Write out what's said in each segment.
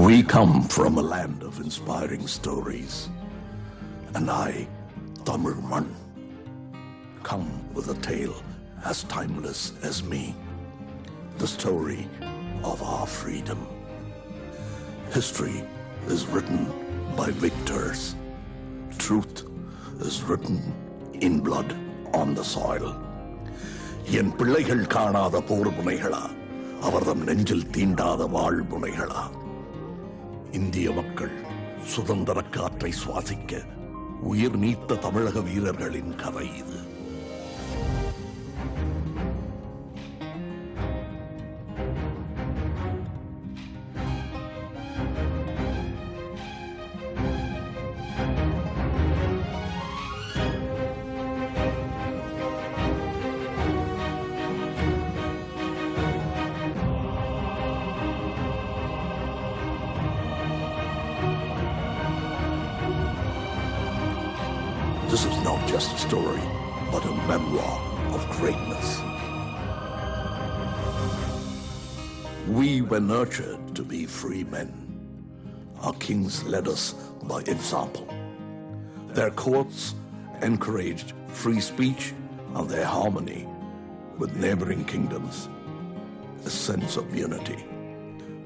We come from a land of inspiring stories, and I, Tamil Mann, come with a tale as timeless as me, the story of our freedom. History is written by victors. Truth is written in blood on the soil. என் பிள்ளைகள் காணாத போர் முனைகளா, அவர்தம் நெஞ்சில் தீண்டாத வாழ் முனைகளா. இந்திய மக்கள் சுதந்திர காற்றை சுவாசிக்க உயிர் நீத்த தமிழக வீரர்களின் கதை இது. This is not just a story, but a memoir of greatness. We were nurtured to be free men. Our kings led us by example. Their courts encouraged free speech and their harmony with neighboring kingdoms, a sense of unity.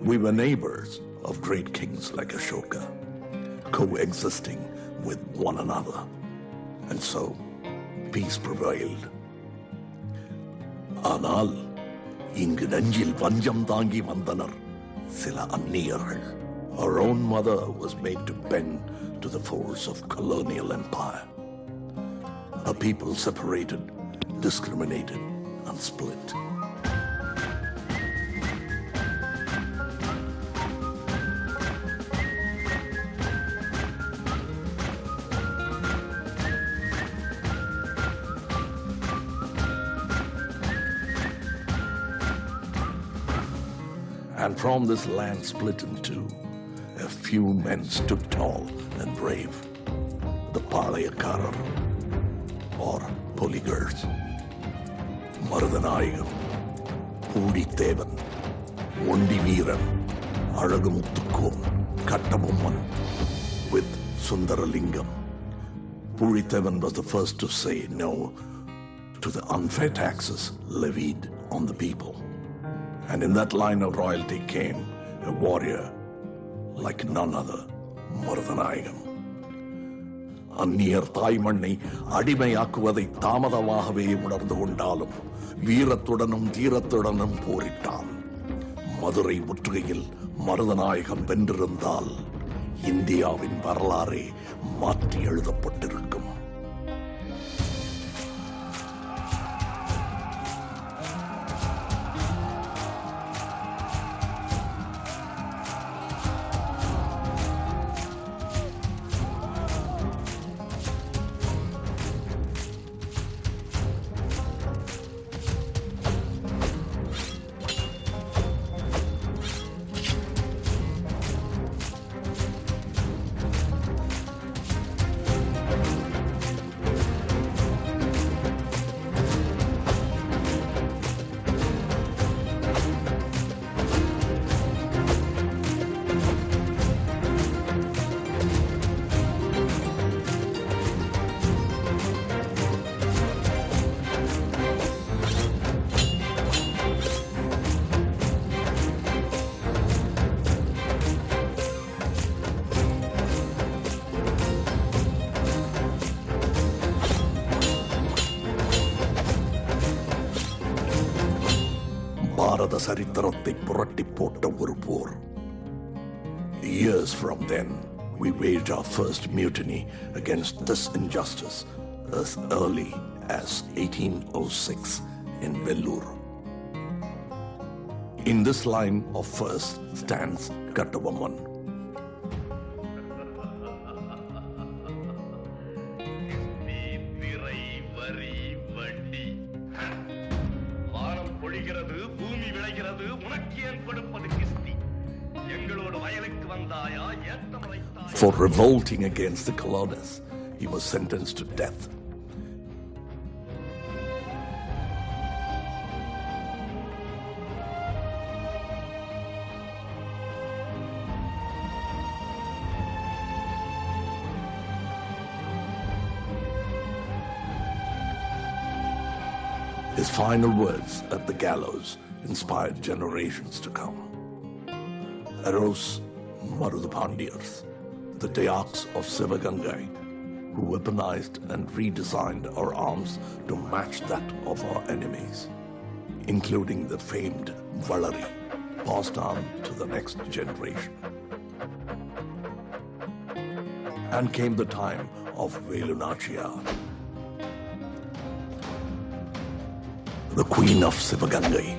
We were neighbors of great kings like Ashoka, coexisting with one another. And so, peace prevailed. ஆனால் இங்கு நெஞ்சில் வஞ்சம் தாங்கி வந்தனர் சில அந்நியர்கள். Our own mother was made to bend to the force of colonial empire. A people separated, discriminated, and split. And from this land split in two, a few men stood tall and brave, the Palayakarar, or Polygars. Marudanayagam, Pudithevan, Ondi Veeran, Azhagumuthukom, Kattabomman, with Sundaralingam. Pudithevan was the first to say no to the unfair taxes levied on the people. And in that line of royalty came a warrior like none other, Marudanayagam. அந்நியர் தாய்மண்ணை அடிமையாக்குவதை தாமதமாகவே உணர்ந்து கொண்டாலும் வீரத்துடனும் தீரத்துடனும் போரிட்டான். மதுரை முற்றுகையில் மருதநாயகம் வென்றிருந்தால் இந்தியாவின் வரலாறே மாற்றி எழுதப்பட்டிருக்கும். பாரத சரித்திரத்தை புரட்டி போட்ட ஒரு போர். Years from then, we waged our first mutiny against this injustice as early as 1806 in Vellore. In this line of first stands Kattabomman. For revolting against the colonists, he was sentenced to death. His final words at the gallows inspired generations to come. Arose Marudapandiyars, the Dayaks of Sivagangai, who weaponized and redesigned our arms to match that of our enemies, including the famed Valari, passed on to the next generation. And came the time of Velu Nachiyar, the Queen of Sivagangai.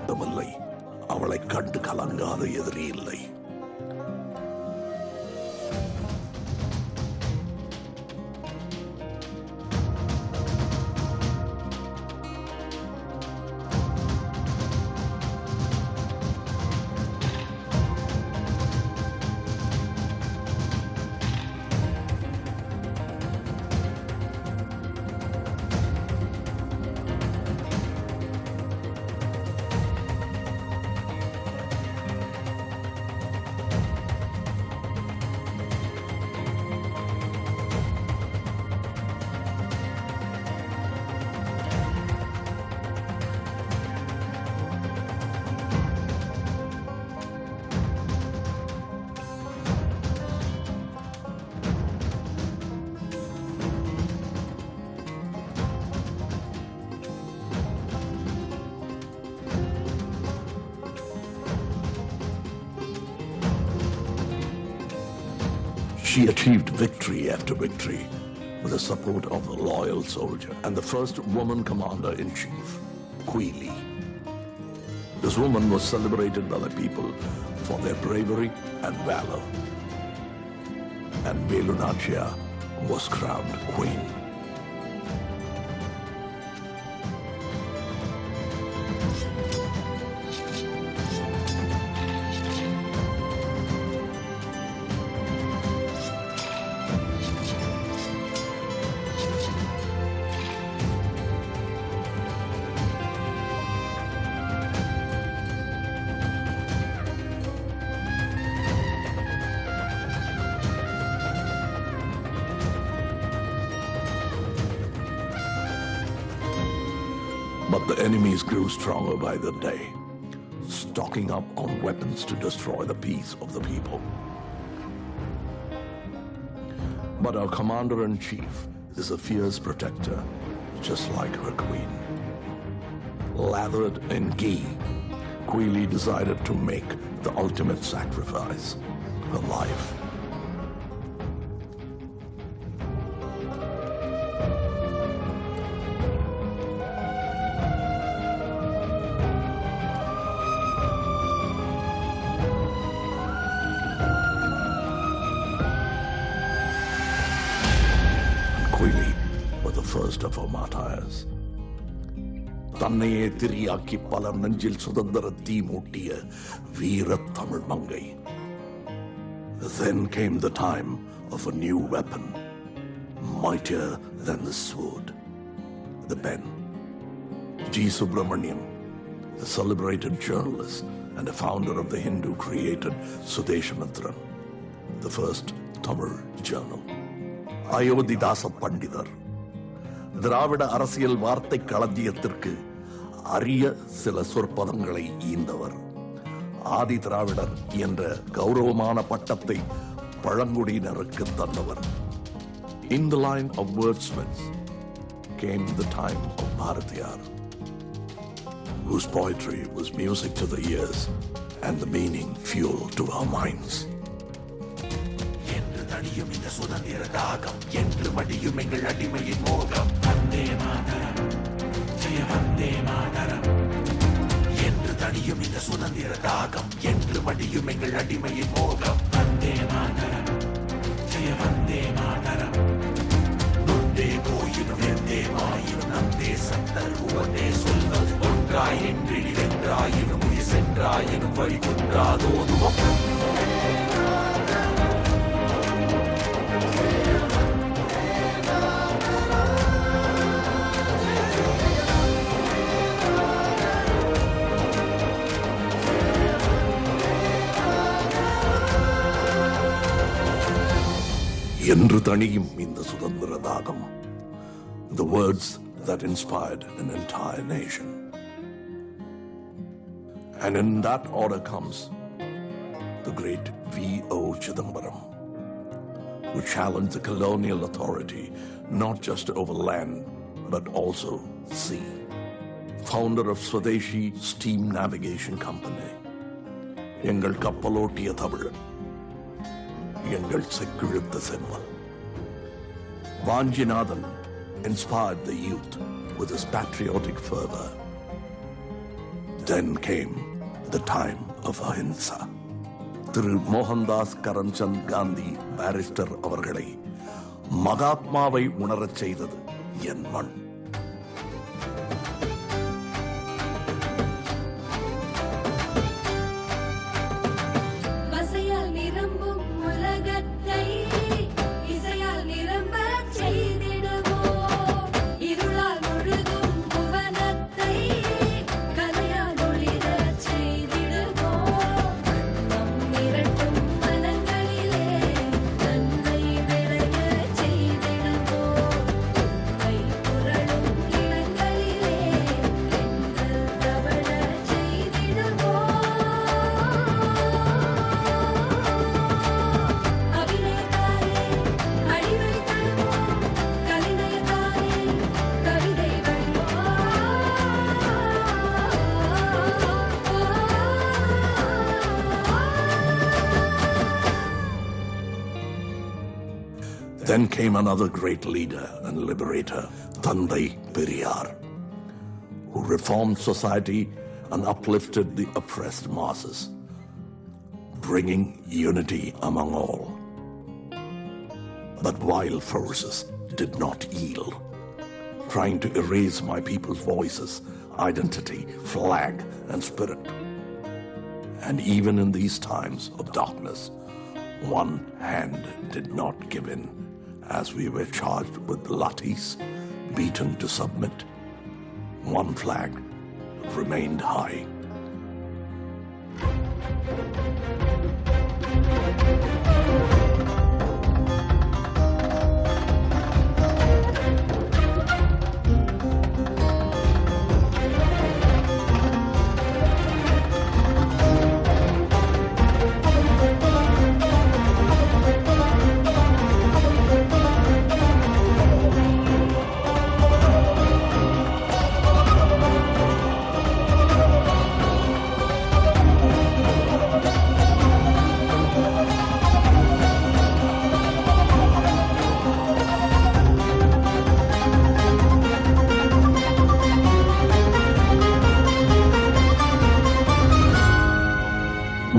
தமிழை அவளை கண்டு கலங்காத எதிரி இல்லை. She achieved victory after victory with the support of a loyal soldier and the first woman commander-in-chief, Queen. This woman was celebrated by the people for their bravery and valor. And Velu Nachiyar was crowned queen. But the enemies grew stronger by the day, stocking up on weapons to destroy the peace of the people. But our commander-in-chief is a fierce protector, just like her queen. Lathered in ghee, Queen decided to make the ultimate sacrifice, her life. Queen was the first of our martyrs. தன்னையே teriyaki பலர் நெஞ்சில் சுதந்திர தீ மூட்டிய வீர தமிழ் மங்கை. Then came the time of a new weapon, mightier than the sword, the pen. G. Subramaniam, a celebrated journalist and a founder of the Hindu, created Sudeshamitran, the first Tamil journal. Ayothidasa பண்டிதர் திராவிட அரசியல் வார்த்தை களஞ்சியத்திற்கு அரிய சில சொற்பதங்களை ஈந்தவர். ஆதி திராவிடர் என்ற கௌரவமான பட்டத்தை பழங்குடியினருக்கு தந்தவர். In the line of wordsmiths came the time of Bharatiyar, whose poetry was music to the ears and the meaning fuel to our minds. இந்த சுதந்திர தாகம் என்று மடியும் எங்கள் அடிமையின் மோகம். வந்தே மாதரம் ஜெய வந்தே மாதரம் என்று தடியும் இந்த சுதந்திர தாகம் என்று மடியும் எங்கள் அடிமையின் மோகம். வந்தே மாதரம் ஜெய வந்தே மாதரம் நொந்தே போயினும் வெந்தே மாயினும் நம் தேசத்தர் உவந்தே சொல்வது ஒன்றாய் நின்றில் வென்றாயினும் உயிர் சென்றாயினும் வழி குன்றாதோதுவோம். என்று தணியும் இந்த சுதந்திர தாகம். The words that inspired an entire nation. And in that order comes the great V.O. Chidambaram, who challenged the colonial authority not just over land but also sea. Founder of Swadeshi Steam Navigation Company. எங்கள் கப்பலோட்டிய தமிழன், எங்கள் செக்கிழுத்த செம்மல். Vanjinathan inspired the youth with his patriotic fervor. Then came the time of Ahimsa. Thiru Mohandas Karamchand Gandhi barrister அவர்களை மகாத்மாவை உணரச் செய்தது என் மண். Then came another great leader and liberator, Thandai Periyar, who reformed society and uplifted the oppressed masses, bringing unity among all. But wild forces did not yield, trying to erase my people's voices, identity, flag, and spirit. And even in these times of darkness, one hand did not give in, as we were charged with lathis, beaten to submit. One flag remained high.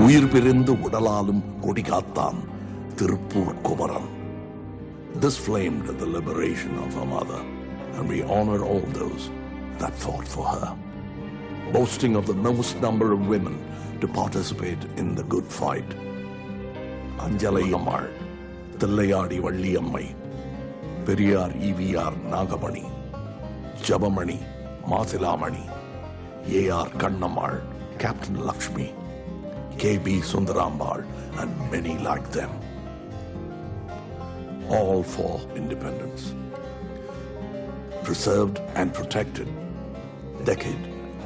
உயிர் பிரிந்து உடலாலும் கொடிகாத்தான் Tiruppur Kumaran. This flamed the liberation of her mother, and we honor all those that fought for her. Boasting of the most number of women to participate in the good fight, Anjalai Ammal, Tillayadi Valliyamai, Periyar E.V.R. Nagamani, Jabamani, Mathilamani, A.R. Kannammal, Captain Lakshmi, K.B. Sundarambal, and many like them. All for independence. Preserved and protected decade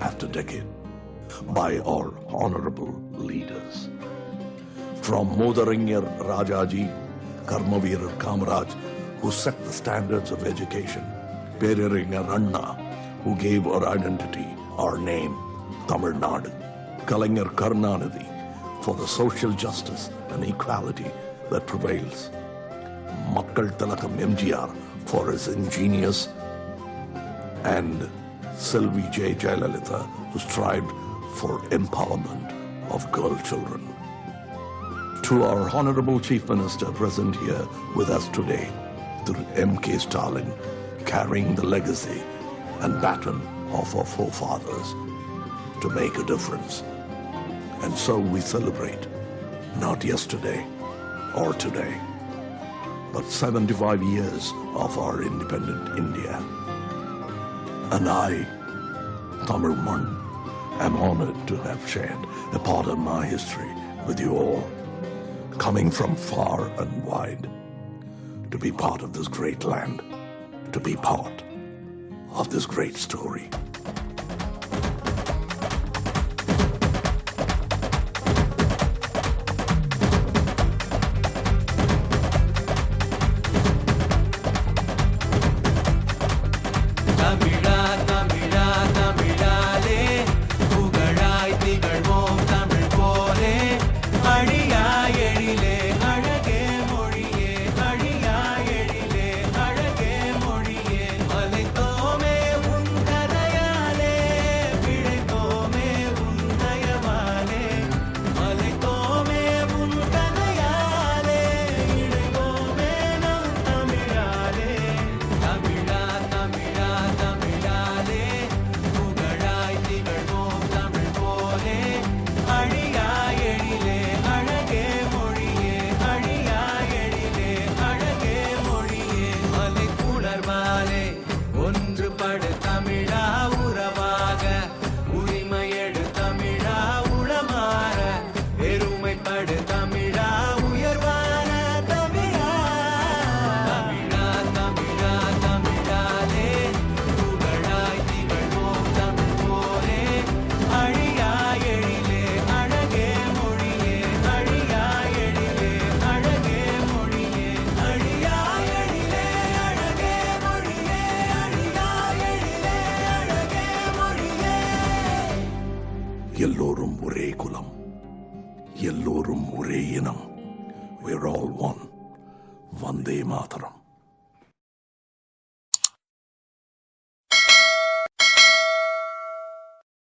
after decade by our honorable leaders. From Modarinyar Rajaji, Karmaveerar Kamaraj, who set the standards of education, Periyar Anna, who gave our identity, our name, Tamil Nadu, Kalaignar Karunanidhi, for the social justice and equality that prevails, Makkal Tilakam MGR for his ingenious, and Selvi J. Jayalalitha, who strived for empowerment of girl children. To our Honorable Chief Minister present here with us today, Through M.K. Stalin, carrying the legacy and baton of our forefathers to make a difference. And so we celebrate, not yesterday or today, but 75 years of our independent India. And I, Tamil Mann, am honored to have shared a part of my history with you all, coming from far and wide, to be part of this great land, to be part of this great story. எல்லோரும் ஒரே குலம், எல்லோரும் ஒரே இனம். We're all one. Vande Mataram.